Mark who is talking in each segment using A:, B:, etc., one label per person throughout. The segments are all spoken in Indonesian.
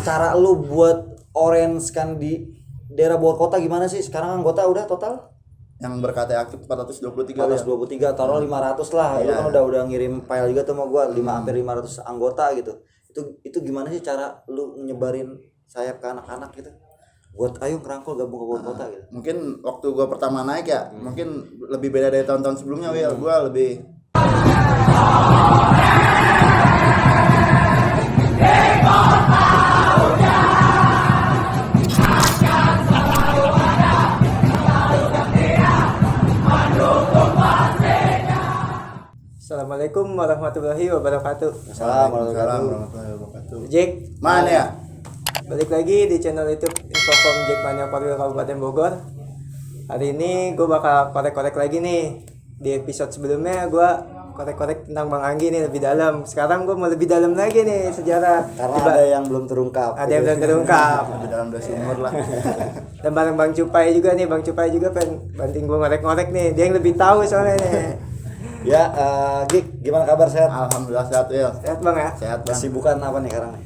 A: cara lu buat orange kan di daerah Bogor Kota gimana sih? Sekarang anggota udah total
B: Yang berKTA aktif 423 ya.
A: 423, taruh 500 lah. Lu kan udah ngirim file juga tuh sama gua, hampir 500 anggota gitu. Itu gimana sih cara lu nyebarin sayap ke anak-anak gitu? Buat ayo ngerangkul gabung ke Bogor Kota gitu.
B: Mungkin waktu gua pertama naik ya, mungkin lebih beda dari tahun-tahun sebelumnya Will. Gua lebih
C: Assalamualaikum warahmatullahi wabarakatuh.
A: Assalamualaikum.
B: warahmatullahi wabarakatuh.
C: Jack,
B: Mana ya?
C: balik lagi di channel YouTube Infocom Jack Mania Korwil Kabupaten Bogor. Hari ini gue bakal korek-korek lagi nih. Di episode sebelumnya gue korek-korek tentang Bang Anggi nih lebih dalam. Sekarang gue mau lebih dalam lagi nih sejarah.
A: Karena ada yang belum terungkap.
C: Ada yang belum terungkap.
B: Lebih dalam dari sumur lah.
C: Dan bareng Bang Cupai juga nih. Bang Cupai juga pengen banting gue ngorek-ngorek nih. Dia yang lebih tahu soalnya nih.
A: Ya, Gik, gimana kabar, sehat?
B: Alhamdulillah sehat Will.
C: Sehat Bang ya?
B: Sehat Bang.
A: Kesibukan apa nih sekarang nih?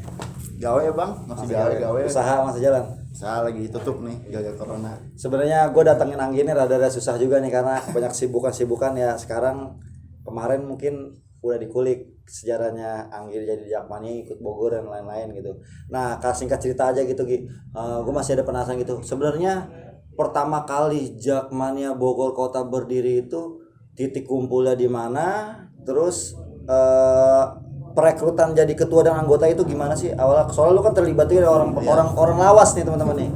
B: Gawe ya Bang, masih gawe.
A: Usaha masih jalan.
B: Saya lagi tutup nih gara-gara corona.
A: Sebenarnya gue datengin Anggi ini rada-rada susah juga nih karena banyak sibukan ya. Sekarang kemarin mungkin udah dikulik sejarahnya Anggi jadi Jakmania, ikut Bogor dan lain-lain gitu. Nah, singkat cerita aja gitu Gi. Gue masih ada penasaran gitu. Sebenarnya pertama kali Jakmania Bogor Kota berdiri itu titik kumpulnya di mana? Terus perekrutan jadi ketua dan anggota itu gimana sih awalnya? Soalnya lu kan terlibat juga orang lawas nih teman-teman nih.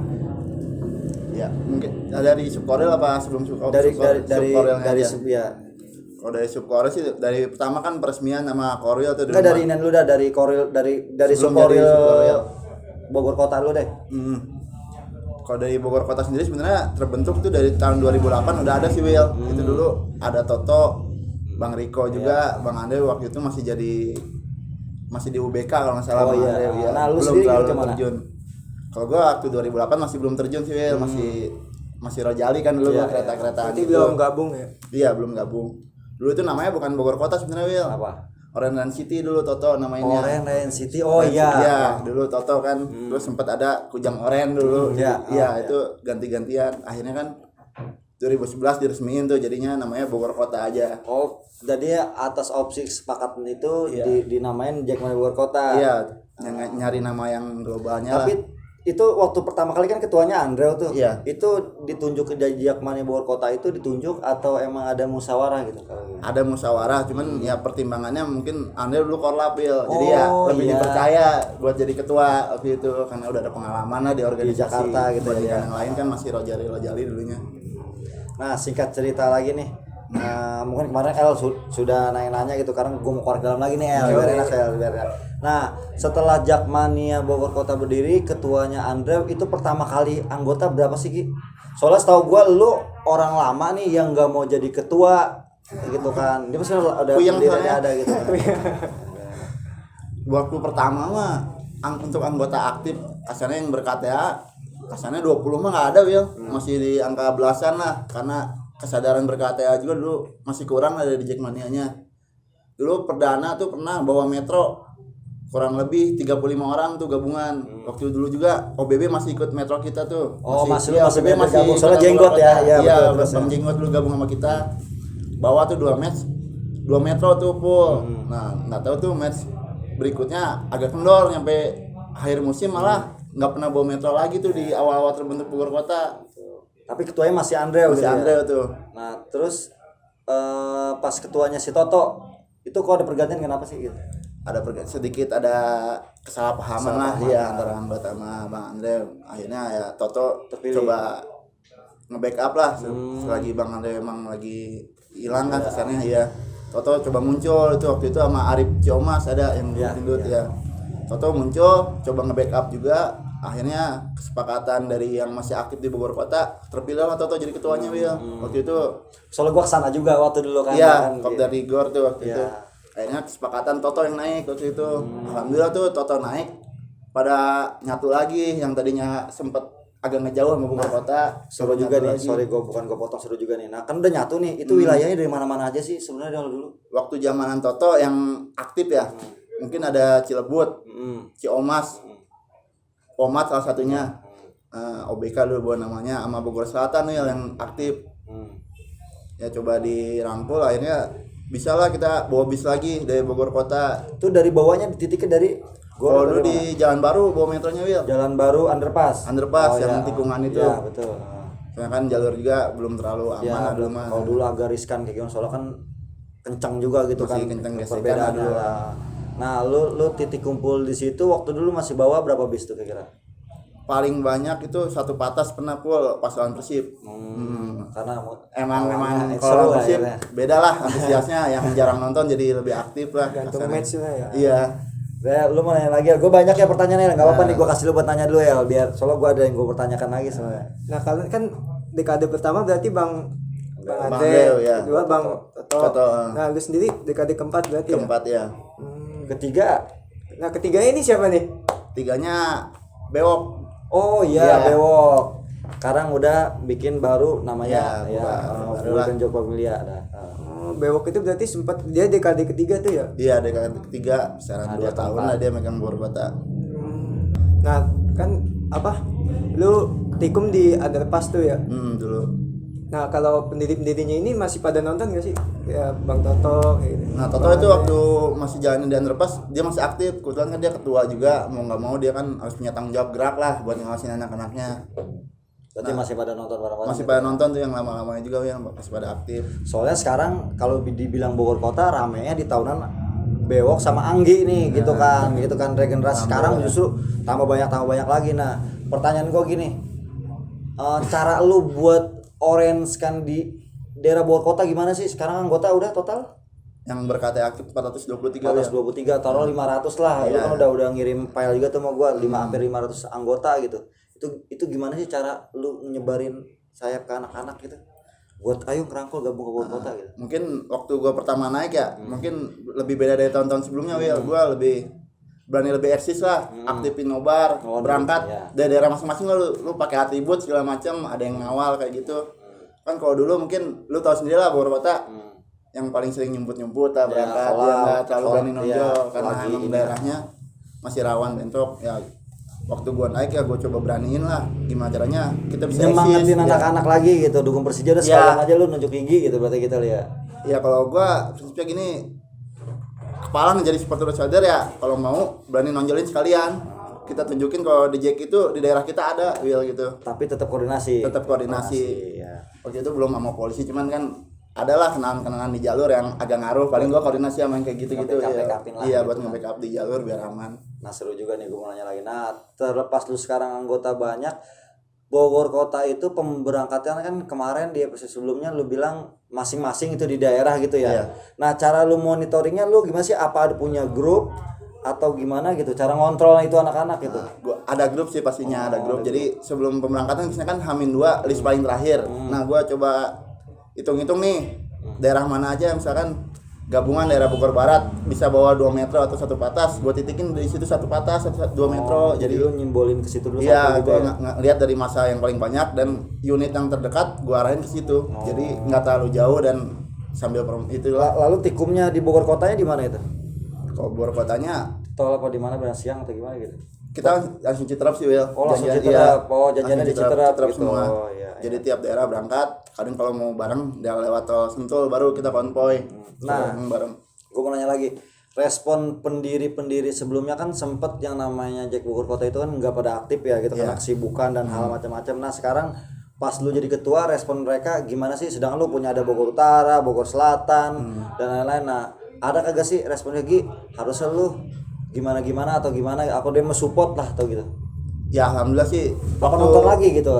B: Ya, mungkin dari subkoril apa sebelum subkoril?
A: Dari
B: ya. Kalau dari subkoril sih dari pertama kan peresmian sama koril tuh.
A: Enggak dari lu dah dari koril dari subkoril Bogor Kota lu deh.
B: Kalau dari Bogor Kota sendiri sebenarnya terbentuk tuh dari tahun 2008 udah ada sih Will. Itu dulu ada Toto, Bang Riko juga, Bang Andre waktu itu masih di UBK kalau nggak salah.
A: Iya.
B: Ya.
A: Nah, lu
B: belum
A: sendiri
B: terlalu
A: gimana?
B: terjun. Kalau gua waktu 2008 masih belum terjun sih Will, masih Rojali kan dulu kereta-keretaan
C: Berarti
B: gitu.
C: belum gabung ya?
B: Iya, belum gabung. Dulu itu namanya bukan Bogor Kota sebenarnya Will.
A: Apa?
B: Orange City dulu Toto namanya.
A: Orange City. Oh iya.
B: Iya, dulu Toto kan terus sempat ada Kujang Oren dulu. Iya, itu ganti-gantian. Akhirnya kan 2011 diresmiin tuh jadinya namanya Bogor Kota aja.
A: Oh, jadi atas opsi kesepakatan itu dinamain Jakmania Bogor Kota.
B: Iya, nyari nama yang globalnya.
A: Tapi itu waktu pertama kali kan ketuanya Andre tuh.
B: Iya.
A: Itu ditunjuk ke Jakmania Bogor Kota itu ditunjuk atau emang ada musyawarah gitu?
B: Ada musyawarah, cuman ya pertimbangannya mungkin Andre dulu korlapil. Jadi ya lebih
A: iya.
B: dipercaya buat jadi ketua waktu itu karena udah ada pengalaman lah di organisasi
A: Di Jakarta gitu ya.
B: Yang lain kan masih Rojali dulunya.
A: Nah, singkat cerita lagi nih. Mungkin kemarin El sudah nanya gitu karena gue mau korek dalam lagi nih El, biar enak. Nah, setelah Jakmania Bogor Kota berdiri, ketuanya Andre itu pertama kali anggota berapa sih Ki? Soalnya setahu gue lu orang lama nih yang nggak mau jadi ketua gitu kan. Dia pasti ada pendiriannya ada gitu.
B: Waktu pertama mah untuk anggota aktif kasarnya yang berKTA kasarnya 20 mah nggak ada Will. Masih di angka belasan lah karena kesadaran berKTA juga dulu masih kurang ada di Jakmanianya. Dulu perdana tuh pernah bawa metro kurang lebih 35 orang tuh gabungan. Waktu dulu juga OBB masih ikut metro kita tuh.
A: Masih
B: gabung
A: soalnya jenggot ya.
B: Iya, Bang Jenggot dulu gabung sama kita. Bawa tuh 2 metro tuh full. Nah, nggak tahu tuh match berikutnya agak kendor nyampe akhir musim malah nggak pernah bawa metro lagi tuh di awal-awal terbentuk Bogor Kota.
A: Tapi ketuanya masih Andre
B: tuh.
A: Nah, terus pas ketuanya si Toto itu kok ada pergantian kenapa sih gitu?
B: Ada sedikit ada kesalahpahaman lah ya antara anggota sama Bang Andre. Akhirnya ya Toto coba nge-backup lah selagi Bang Andre emang lagi hilang kan kesannya ya. Toto coba muncul itu waktu itu sama Arif Ciomas ada yang gendut ya. Toto muncul coba nge-backup juga. Akhirnya kesepakatan dari yang masih aktif di Bogor Kota terpilih lah Toto jadi ketuanya Will. Waktu itu
A: soalnya gua kesana juga waktu dulu kan.
B: Iya, Kop dari Gor tuh waktu itu. Akhirnya kesepakatan Toto yang naik waktu itu. Alhamdulillah tuh Toto naik pada nyatu lagi yang tadinya sempet agak ngejauh sama Bogor Kota.
A: Seru juga nih, sorry gue potong, seru juga nih. Nah kan udah nyatu nih, itu wilayahnya dari mana-mana aja sih sebenarnya dulu.
B: Waktu zamanan Toto yang aktif ya, mungkin ada Cilebut, Ciomas, Pomat salah satunya. OBK dulu buat namanya, sama Bogor Selatan nih yang aktif. Ya coba dirangkul, akhirnya bisa lah kita bawa bis lagi dari Bogor kota.
A: Itu dari bawahnya titiknya dari
B: Kalau dulu di Jalan Baru bawa metronya Wil.
A: Jalan Baru underpass.
B: Yang tikungan itu.
A: Iya, betul.
B: Soalnya kan jalur juga belum terlalu aman
A: Ya,
B: dulu mah.
A: kalau dulu agak riskan kayak gitu soalnya kan kencang juga gitu
B: Masih
A: kan
B: kencang gesekan
A: perbedaannya.
B: dulu.
A: Nah, lu titik kumpul di situ waktu dulu masih bawa berapa bis tuh kira-kira?
B: Paling banyak itu satu patas pernah full pas lawan Persib.
A: Karena
B: Emang
A: seru
B: kalau
A: lah
B: Persib
A: ya.
B: beda lah antusiasnya, yang jarang nonton jadi lebih aktif lah.
C: Gantung
B: kasarnya.
C: match lah ya.
B: Iya.
A: Lu mau nanya lagi ya? Gue banyak ya pertanyaannya, nggak apa-apa nih gue kasih lu buat tanya dulu ya, biar soalnya gue ada yang gue pertanyakan lagi sebenarnya.
C: Nah kalian kan dekade pertama berarti Bang
B: Bang
C: Andre,
B: Leo, ya.
C: kedua Bang Toto.
B: Toto.
C: Nah lu sendiri dekade keempat berarti
B: Keempat ya.
A: Ketiga,
C: Nah ketiga ini siapa nih?
B: Tiganya Bewok.
A: oh iya Bewok. Sekarang udah bikin baru namanya
B: Ya, baru lah.
A: Bukan Joko Milia.
C: Bewok itu berarti sempat dia dekade ketiga tuh ya?
B: Iya, dekade ketiga, sekarang 2 tahun lah dia megang Bogor kota.
C: Nah kan apa? Lu tikum di underpass tuh ya?
B: Dulu.
C: Nah kalau pendiri-pendirinya ini masih pada nonton gak sih? Ya Bang Toto gitu.
B: Nah, Toto itu waktu masih jalanin di underpass, dia masih aktif. Kebetulan kan dia ketua juga, mau nggak mau dia kan harus punya tanggung jawab gerak lah buat ngawasin anak-anaknya.
A: Berarti masih pada nonton bareng-bareng.
B: Masih pada nonton tuh yang lama-lamanya juga yang masih pada aktif.
A: Soalnya sekarang kalau dibilang Bogor Kota ramenya di tahunan Bewok sama Anggi nih gitu kan regenerasi sekarang justru tambah banyak lagi. Nah pertanyaan gue gini, cara lu buat orange kan di daerah Bogor Kota gimana sih? Sekarang anggota udah total
B: Yang berKT aktif 423 ya.
A: 423, taruh 500 lah. Lu kan udah ngirim file juga tuh sama gua hampir 500 anggota gitu. Itu gimana sih cara lu nyebarin sayap ke anak-anak gitu? Buat ayo ngerangkul gabung ke Bogor Kota gitu.
B: Mungkin waktu gua pertama naik ya, mungkin lebih beda dari tahun-tahun sebelumnya Wil. Gua lebih berani lebih eksis lah, aktifin nobar, berangkat dari daerah masing-masing lu pakai atribut segala macam, ada yang ngawal kayak gitu. Kan kalau dulu mungkin lu tahu sendiri lah Bogor Kota yang paling sering nyumput lah berangkat, dia nggak terlalu berani nonjol karena emang daerahnya masih rawan bentrok ya. Waktu gua naik ya gua coba beraniin lah gimana caranya kita bisa
A: nyemangatin
B: eksis,
A: anak-anak lagi gitu, dukung Persija udah sekalian aja lu nunjuk gigi gitu berarti kita lihat.
B: ya kalau gua prinsipnya gini, kepala menjadi supporter outsider ya, kalau mau berani nonjolin sekalian, kita tunjukin kalau di Jack itu di daerah kita ada Will gitu.
A: Tapi tetap koordinasi.
B: Ya. Waktu itu belum sama polisi, cuman kan adalah kenalan-kenalan di jalur yang agak ngaruh. Paling gua koordinasi sama yang kayak gitu-gitu ya. Iya, buat nge-backup di jalur biar aman.
A: Nah seru juga nih gue mau nanya lagi. Nah terlepas lu sekarang anggota banyak, Bogor Kota itu pemberangkatan kan kemarin di episode sebelumnya lu bilang masing-masing itu di daerah gitu ya.
B: Iya.
A: Nah cara lu monitoringnya lu gimana sih? Apa ada punya grup atau gimana gitu? Cara ngontrol itu anak-anak gitu?
B: Gua ada grup sih pastinya, ada grup. Jadi sebelum pemberangkatan biasanya kan H-2 list paling terakhir. Nah, gua coba hitung-hitung nih daerah mana aja misalkan gabungan daerah Bogor Barat bisa bawa 2 metro atau 1 patas, gua titikin dari situ 1 patas 2 metro.
A: Jadi lu nyimbolin ke situ dulu.
B: Iya,
A: gitu
B: gua lihat dari masa yang paling banyak dan unit yang terdekat gua arahin ke situ. Jadi nggak terlalu jauh dan sambil itulah.
A: Lalu tikumnya di Bogor Kotanya di mana itu?
B: Kalau Bogor Kotanya
A: Tol apa di mana benar siang atau gimana gitu?
B: kita langsung Citerap sih Will.
A: Oh langsung
B: Janjian-
A: Citerap.
B: iya,
A: Oh janjiannya di
B: langsung
A: Citerap gitu.
B: semua.
A: Oh iya.
B: Jadi tiap daerah berangkat, kadang kalau mau bareng dia lewat tol Sentul baru kita konvoy.
A: Nah.
B: Bareng.
A: Gue mau nanya lagi, respon pendiri-pendiri sebelumnya kan sempet yang namanya Jack Bogor Kota itu kan nggak pada aktif ya gitu karena kesibukan dan hal macam-macam. Nah sekarang pas lu jadi ketua, respon mereka gimana sih? Sedangkan lu punya ada Bogor Utara, Bogor Selatan dan lain-lain. Nah ada kagak sih responnya Gi? Harusnya lu gimana atau gimana? Aku dia mau support lah atau gitu?
B: Ya alhamdulillah sih.
A: Apa
B: waktu
A: nonton lagi gitu?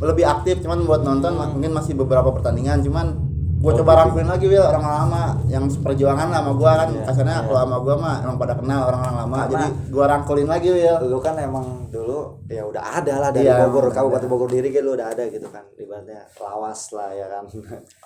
B: lebih aktif, cuman buat nonton mungkin masih beberapa pertandingan, cuman gua coba rangkulin lagi Will orang lama yang seperjuangan lah sama gua kan. Kasarnya kalau sama gua mah emang pada kenal orang-orang lama. Jadi gua rangkulin lagi Will.
A: Lu kan emang dulu ya udah ada lah dari
B: Iya,
A: Bogor,
B: udah
A: Kabupaten Bogor diri kan lu udah ada gitu kan, ibaratnya lawas lah ya kan.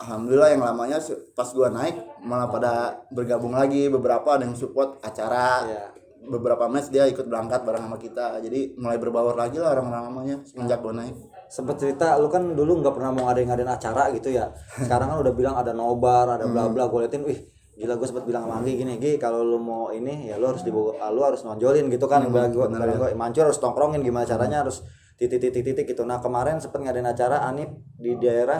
B: Alhamdulillah yang lamanya pas gua naik malah pada bergabung lagi, beberapa ada yang support acara.
A: Iya.
B: Beberapa match dia ikut berangkat bareng sama kita. Jadi mulai berbaur lagi lah orang-orang lamanya semenjak gua naik.
A: Sempet cerita lu kan dulu nggak pernah mau ngadain acara gitu ya. Sekarang kan udah bilang ada nobar, ada bla bla. Gue liatin, wih gila gue sempat bilang sama Anggi gini, Gi kalau lu mau ini ya lu harus lu harus nonjolin gitu kan. Gue Mancur harus tongkrongin gimana caranya, harus titik gitu. Nah kemarin sempet ngadain acara Anip di daerah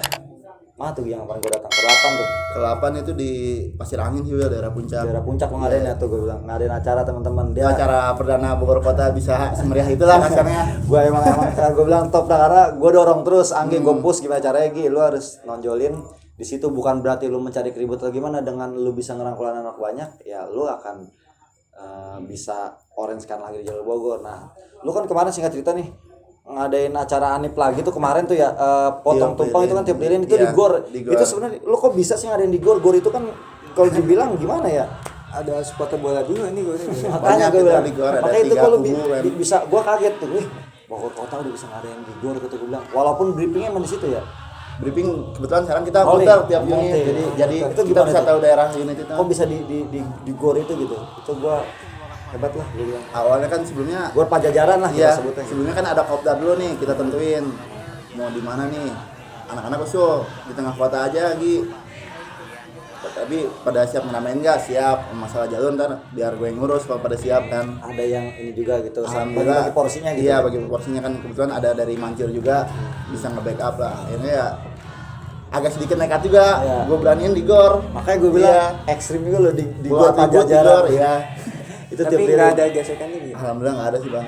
A: mana tuh yang paling gue datang ke 8 tuh.
B: Ke-8 itu di Pasir Angin juga, daerah Puncak.
A: Daerah Puncak ngadain ya tuh, gue bilang ngadain acara teman-teman dia.
B: Acara perdana Bogor Kota bisa semeriah itulah kasarnya.
A: Gue emang gue bilang top dah, karena gue dorong terus Anggi, gue push gimana caranya Gi, lu harus nonjolin di situ. Bukan berarti lu mencari keribut atau gimana, dengan lu bisa ngerangkul anak banyak ya lu akan bisa orange kan lagi di jalur Bogor. Nah lu kan kemarin singkat cerita nih ngadain acara Anip lagi tuh kemarin tuh ya, potong tumpeng itu kan tiap lilin itu
B: iya,
A: di gor.
B: di gor.
A: Itu sebenarnya lu kok bisa sih ngadain di gor? Gor itu kan kalau dibilang gimana ya,
C: Ada supporter bola juga nih gue nih.
A: makanya gue
B: kita
A: bilang
B: di gor ada
A: makanya itu
B: 3
A: kalau
B: kubu kan.
A: bisa gue kaget tuh, Bogor Kota udah bisa ngadain di gor gitu. Gue bilang walaupun briefingnya emang di situ ya,
B: Briefing kebetulan sekarang kita
A: Oh,
B: putar
A: nih,
B: tiap unit,
A: Monte.
B: jadi
A: Itu
B: kita
A: gimana
B: bisa
A: tuh?
B: tahu daerah unit itu.
A: kok bisa di gor itu gitu. Itu gue hebat lah gue bilang.
B: Awalnya kan sebelumnya
A: Gor Pajajaran lah
B: iya,
A: kita sebutnya.
B: sebelumnya kan ada kopdar dulu nih, kita tentuin mau di mana nih. Anak-anak usul di tengah kota aja Gi. Tapi pada siap ngeramain nggak? Siap. Masalah jalur ntar biar gue yang ngurus kalau pada siap kan.
A: Ada yang ini juga gitu,
B: Alhamdulillah
A: bagi porsinya gitu.
B: Iya, bagi porsinya kan kebetulan ada dari Mancur juga bisa nge-backup lah. Akhirnya ya agak sedikit nekat juga.
A: Iya.
B: Gue beraniin di gor.
A: Makanya gue bilang
B: Iya.
A: ekstrim juga lo di
B: Gua
A: gor
B: tribut di
A: Pajajaran.
B: gor, iya.
A: Itu tiap
C: Tapi
A: lilin.
C: nggak ada gesekan ini.
B: Alhamdulillah nggak ada sih bang.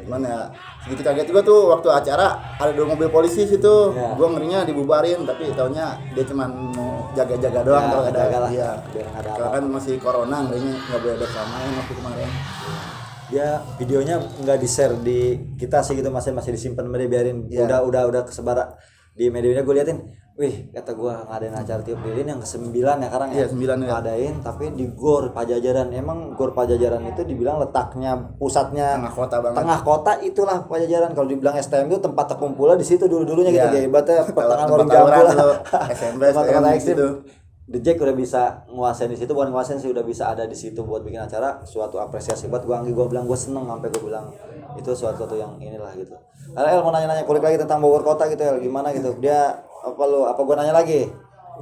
B: Cuman ya sedikit kaget juga tuh waktu acara ada 2 mobil polisi situ.
A: Ya.
B: Gue ngerinya dibubarin tapi taunya dia cuma mau jaga-jaga doang
A: Ya,
B: kalau ada.
A: jaga lah.
B: Iya.
A: Biar nggak ada
B: Kalau
A: apa-apa.
B: kan masih corona ngerinya nggak boleh ada keramaian waktu kemarin.
A: Dia videonya nggak di share di kita sih gitu, masih disimpan, dia biarin.
B: Iya.
A: Udah kesebar di media-media. Gue liatin, wih kata gue ngadain acara tiup lilin yang ke-9 ya sekarang ya.
B: Iya, 9 ya.
A: Ngadain tapi di Gor Pajajaran. Emang Gor Pajajaran itu dibilang letaknya pusatnya
B: Tengah kota banget.
A: Tengah kota itulah Pajajaran. Kalau dibilang STM itu tempat terkumpulnya di situ dulunya gitu.
B: Iya.
A: Ya ibaratnya pertengahan
B: Tempat
A: warung jambu
B: tawuran
A: lah.
B: tuh, SMP,
A: Tempat-tempat
B: STM
A: ekstrim.
B: gitu.
A: The Jack udah bisa nguasain di situ, bukan nguasain sih, udah bisa ada di situ buat bikin acara. Suatu apresiasi buat gue. Gue bilang gue seneng, sampai gue bilang itu suatu yang inilah gitu. Karena El mau nanya-nanya kulik lagi tentang Bogor Kota gitu El, gimana gitu. Dia apa gue nanya lagi?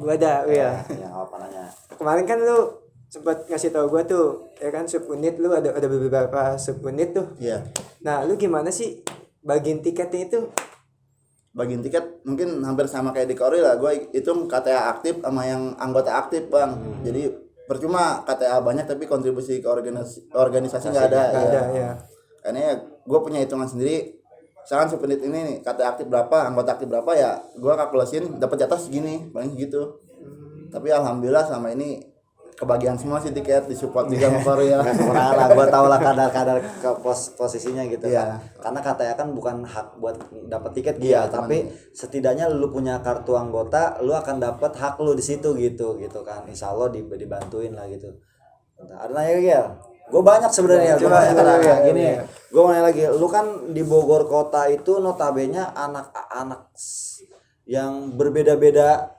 C: Gue ada, ya.
A: Ya apa nanya?
C: Kemarin kan lu sempat ngasih tau gue tuh, ya kan subunit lu ada beberapa subunit tuh.
B: Iya.
C: Nah, lu gimana sih bagiin tiketnya itu?
B: Bagian tiket mungkin hampir sama kayak di Kori lah. Gue hitung KTA aktif sama yang anggota aktif bang. Jadi percuma KTA banyak tapi kontribusi ke organisasi nggak ada.
C: Nggak ada, ya.
B: Karena ya gue punya hitungan sendiri. Misalkan subunit ini nih KTA aktif berapa, anggota aktif berapa ya. Gue kalkulasin dapat jatah segini, paling segitu. Tapi alhamdulillah sama ini kebagian semua sih tiket, disupport juga sama Kori ya.
A: Kekurangan lah, gue tau lah kadar ke posisinya gitu
B: Iya.
A: kan. Karena katanya kan bukan hak buat dapat tiket gitu,
B: Iya,
A: tapi setidaknya lu punya kartu anggota, lu akan dapat hak lu di situ gitu kan. Insya Allah dibantuin lah gitu. Ada nanya lagi ya? Gue banyak sebenarnya.
C: Coba,
A: Gini, gue mau nanya lagi. Lu kan di Bogor Kota itu notabene anak-anak yang berbeda-beda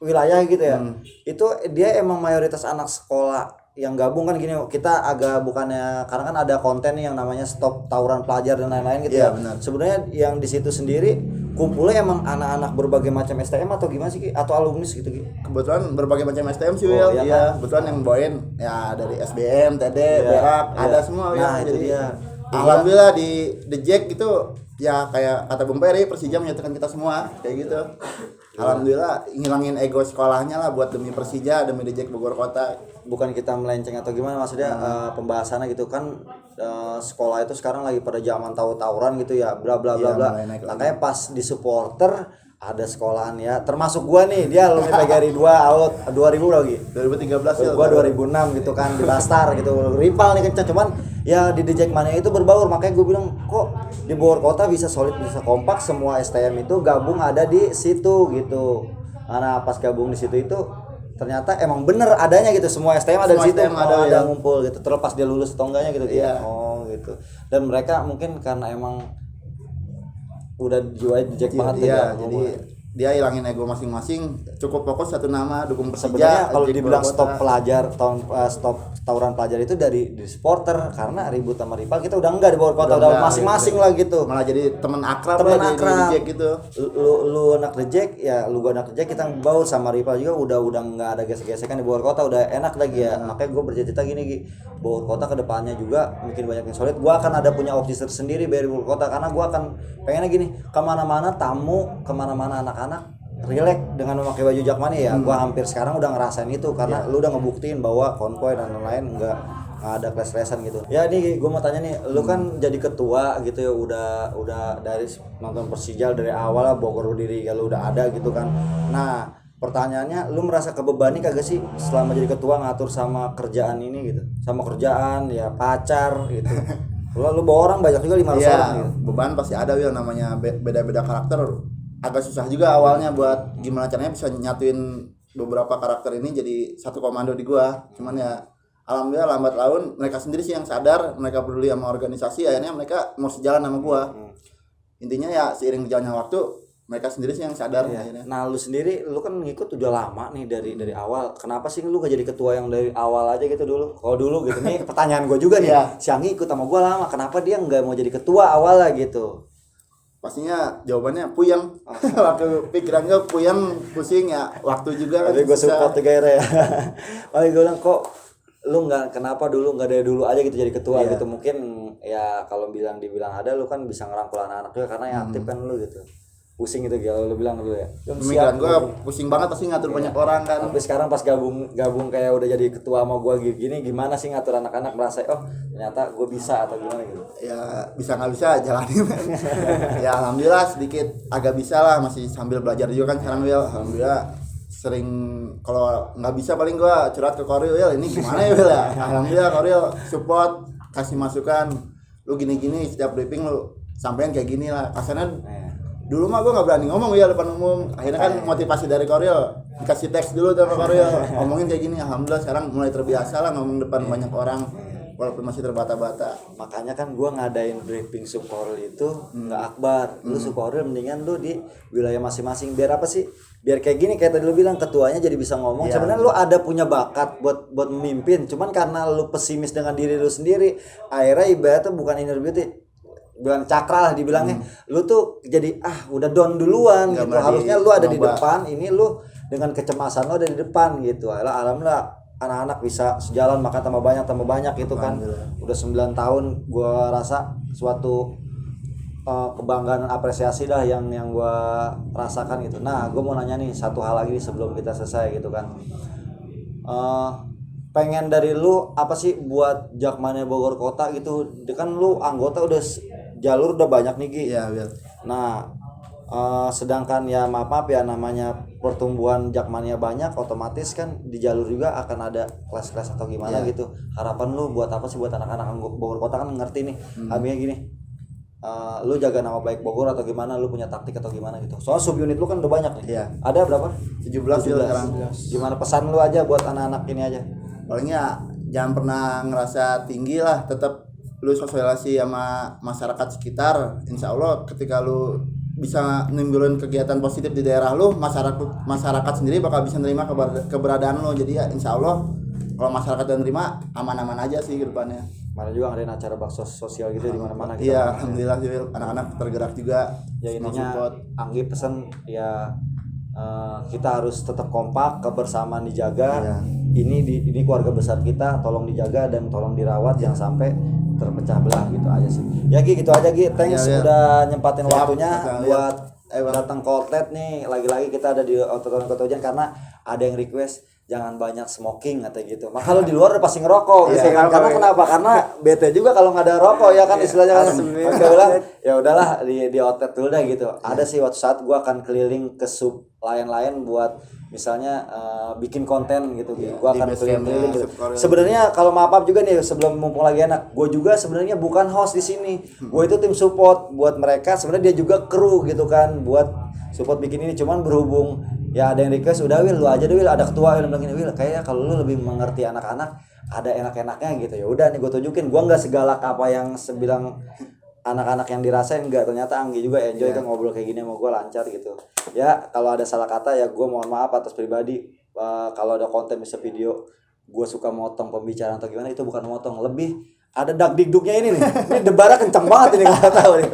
A: wilayah gitu ya. Itu dia emang mayoritas anak sekolah yang gabung kan gini. Kita agak bukannya, karena kan ada konten nih yang namanya stop tawuran pelajar dan lain-lain gitu
B: Iya,
A: ya.
B: benar.
A: Sebenarnya yang di situ sendiri kumpulnya emang anak-anak berbagai macam STM atau gimana sih Ki? Atau alumni gitu Ki?
B: Kebetulan berbagai macam STM sih
A: Oh,
B: Wil.
A: iya
B: Iya,
A: kan?
B: kebetulan yang bawain ya dari SBM, TD,
A: Iya,
B: Berak,
A: iya.
B: ada semua Wil.
A: Nah, itu
B: Jadi
A: dia.
B: alhamdulillah di The Jack gitu ya kayak kata Bung Peri, Persija menyatukan kita semua kayak gitu. Alhamdulillah ngilangin ego sekolahnya lah buat demi Persija, demi The Jack Bogor Kota.
A: Bukan kita melenceng atau gimana, maksudnya pembahasannya gitu kan, sekolah itu sekarang lagi pada zaman tawuran gitu ya, bla bla bla
B: Iya,
A: bla.
B: mulai naik lagi.
A: Makanya pas di supporter ada sekolahan ya, termasuk gua nih, dia alumni PGRI 2 out 2000 lagi.
B: 2013 ya.
A: Gua 2006 gitu kan di Bastar gitu. Rival nih kencang, cuman ya di The Jack Mania itu berbaur. Makanya gue bilang kok di Bogor Kota bisa solid, bisa kompak, semua STM itu gabung ada di situ gitu. Karena pas gabung di situ itu ternyata emang bener adanya gitu, semua STM ada di
B: Semua
A: situ,
B: STM ada, ya.
A: ngumpul gitu. Terlepas dia lulus atau enggaknya gitu.
B: Iya.
A: Oh gitu. Dan mereka mungkin karena emang udah jiwa The Jack banget
B: Iya,
A: ya,
B: jadi dia hilangin ego masing-masing, cukup fokus satu nama dukung Persija.
A: Sebenarnya kalau
B: Jack
A: dibilang
B: Bogor
A: stop
B: Kota.
A: pelajar stop tawuran pelajar itu dari supporter, karena ribut sama rival kita udah enggak di Bogor Kota, udah
B: enggak,
A: masing-masing
B: gitu.
A: lah gitu.
B: Malah jadi teman akrab
A: Temen
B: ya,
A: akrab.
B: di Jack gitu.
A: Lu anak reject ya, lu gua anak reject, kita baur sama rival juga udah nggak ada gesek-gesekan di Bogor Kota, udah enak lagi ya. Makanya gue bercita-cita gini Gi, Bogor Kota kedepannya juga mungkin banyak yang solid. Gua akan ada punya opsi tersendiri dari Bogor Kota, karena gua akan pengennya gini, kemana-mana tamu, kemana-mana anak-anak relax dengan memakai baju Jakmania ya. Gua hampir sekarang udah ngerasain itu, karena lu udah ngebuktiin bahwa konvoy dan lain-lain nggak ada clash-clashan gitu. Ya nih gue mau tanya nih, lu kan jadi ketua gitu ya, udah dari nonton Persija dari awal lah, Bogor diri kalau udah ada gitu kan. Nah pertanyaannya, lu merasa kebebani kagak sih selama jadi ketua ngatur sama kerjaan ini gitu, sama kerjaan ya, pacar gitu. Lu bawa orang banyak juga 500 orang gitu.
B: Beban pasti ada Will, namanya beda-beda karakter. Agak susah juga awalnya buat gimana caranya bisa nyatuin beberapa karakter ini jadi satu komando di gua. Cuman ya alhamdulillah lambat laun mereka sendiri sih yang sadar, mereka peduli sama organisasi, akhirnya mereka mau sejalan sama gua. Intinya ya seiring berjalannya waktu mereka sendiri sih yang sadar akhirnya.
A: Nah lu sendiri, lu kan ngikut udah lama nih dari awal. Kenapa sih lu gak jadi ketua yang dari awal aja gitu dulu? Kalau dulu gitu nih pertanyaan gue juga nih. Si Anggi ikut sama gue lama, kenapa dia nggak mau jadi ketua awalnya gitu?
B: Pastinya jawabannya puyeng. Waktu pikiran gue puyeng, pusing ya, waktu juga kan.
A: Tapi gue support juga ya. Makanya gue bilang, kok lu nggak, kenapa dulu nggak dari dulu aja gitu jadi ketua gitu? Mungkin ya kalau dibilang ada, lu kan bisa ngerangkul anak-anak juga karena yang aktif kan lu gitu. Pusing gitu kalau lu bilang dulu ya.
B: Pemikiran gue pusing banget pasti ngatur banyak orang kan.
A: Tapi sekarang pas gabung kayak udah jadi ketua sama gue gini, gimana sih ngatur anak-anak, merasa oh ternyata gue bisa atau gimana gitu?
B: Ya bisa nggak bisa jalanin. Ya alhamdulillah sedikit agak bisa lah, masih sambil belajar juga kan sekarang Will. Alhamdulillah sering, kalau nggak bisa paling gue curhat ke Koril, Will ini gimana ya Will ya. Alhamdulillah Koril support, kasih masukan, lu gini-gini setiap briefing lu sampein kayak gini lah kasarnya. Dulu mah gue nggak berani ngomong ya depan umum, akhirnya kan motivasi dari Koril, dikasih teks dulu sama Koril, ngomongin kayak gini. Alhamdulillah sekarang mulai terbiasa lah ngomong depan banyak orang walaupun masih terbata-bata.
A: Makanya kan gue ngadain briefing subkoril itu nggak akbar. Lu subkoril mendingan lu di wilayah masing-masing, biar apa sih, biar kayak gini, kayak tadi lu bilang ketuanya jadi bisa ngomong. Sebenarnya lu ada punya bakat buat memimpin, cuman karena lu pesimis dengan diri lu sendiri, akhirnya ibaratnya bukan inner beauty, bilang cakra lah dibilangnya. Lu tuh jadi udah down duluan gitu. Harusnya lu ada di depan, ini lu dengan kecemasan lu ada di depan gitu. Alhamdulillah anak-anak bisa sejalan, maka tambah banyak gitu kan. Udah 9 tahun, gua rasa suatu kebanggaan, apresiasi dah yang gua rasakan gitu. Nah gua mau nanya nih satu hal lagi sebelum kita selesai gitu kan. Pengen dari lu apa sih buat Jakmania Bogor Kota gitu? Kan lu anggota udah jalur udah banyak nih Gi.
B: Iya, Will.
A: Nah sedangkan ya maaf ya, namanya pertumbuhan Jakmania banyak, otomatis kan di jalur juga akan ada kelas-kelas atau gimana gitu. Harapan lu buat apa sih buat anak-anak Bogor Kota? Kan ngerti nih habisnya gini, lu jaga nama baik Bogor atau gimana, lu punya taktik atau gimana gitu. Soal subunit lu kan udah banyak nih.
B: Iya.
A: Ada berapa?
B: 17 sekarang.
A: Gimana pesan lu aja buat anak-anak ini aja?
B: Palingnya jangan pernah ngerasa tinggi lah, tetap lu sosialisasi sama masyarakat sekitar. Insya Allah ketika lu bisa nimbulin kegiatan positif di daerah lu, masyarakat sendiri bakal bisa nerima keberadaan lu. Jadi ya insya Allah kalau masyarakat udah nerima, aman-aman aja sih ke depannya.
A: Kemarin juga ngadain acara bakso sosial gitu di mana-mana gitu.
B: Iya, alhamdulillah sih anak-anak tergerak juga.
A: Ya
B: semua
A: intinya
B: support.
A: Anggi pesen ya, kita harus tetap kompak, kebersamaan dijaga.
B: Iya.
A: Ini keluarga besar kita, tolong dijaga dan tolong dirawat, jangan sampai terpecah belah gitu aja sih. Ya Gi, gitu aja Gi. Thanks
B: Ya.
A: udah nyempatin waktunya
B: Siap.
A: buat datang ke outlet nih. Lagi-lagi kita ada di outlet Kota Hujan karena ada yang request jangan banyak smoking atau gitu. Maka lu di luar udah pasti ngerokok gitu kan. Karena kenapa? Karena bete juga kalau nggak ada rokok ya kan, istilahnya kan. Oke bilang ya udahlah di outlet dulu dah gitu. Ada sih waktu saat gua akan keliling ke sub lain-lain buat misalnya bikin konten gitu. Gua akan keliling-keliling gitu. Sebenarnya kalau maaf juga nih sebelum mumpung lagi enak, gua juga sebenarnya bukan host di sini. Gua itu tim support buat mereka. Sebenarnya dia juga kru gitu kan buat support bikin ini. Cuman berhubung ya ada yang request, udah Will lu aja deh Will, ada ketua Will bilang gini, Will kayaknya kalau lu lebih mengerti anak-anak ada enak-enaknya gitu. Ya udah nih gue tunjukin, gue nggak segalak apa yang sebilang anak-anak yang dirasain enggak, ternyata Anggi juga enjoy kan ngobrol kayak gini sama gue lancar gitu. Ya kalau ada salah kata ya gue mohon maaf atas pribadi. Kalau ada konten bisa video gue suka motong pembicaraan atau gimana, itu bukan motong, lebih ada dak-dikduknya ini nih. Ini debarnya kencang banget ini nggak tahu nih.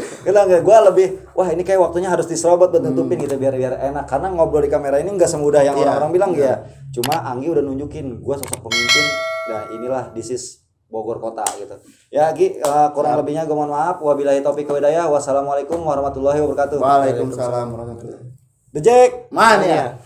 A: Gue lebih wah ini kayak waktunya harus diserobot buat nutupin gitu biar enak, karena ngobrol di kamera ini nggak semudah yang orang-orang bilang ya. Cuma Anggi udah nunjukin gue sosok pemimpin. Nah inilah this is Bogor kota gitu. Ya Gi, kurang lebihnya gue mohon maaf. Wabillahi taufiq wal hidayah. Wassalamualaikum warahmatullahi wabarakatuh.
B: Waalaikumsalam warahmatullahi.
A: The Jack
B: Mania.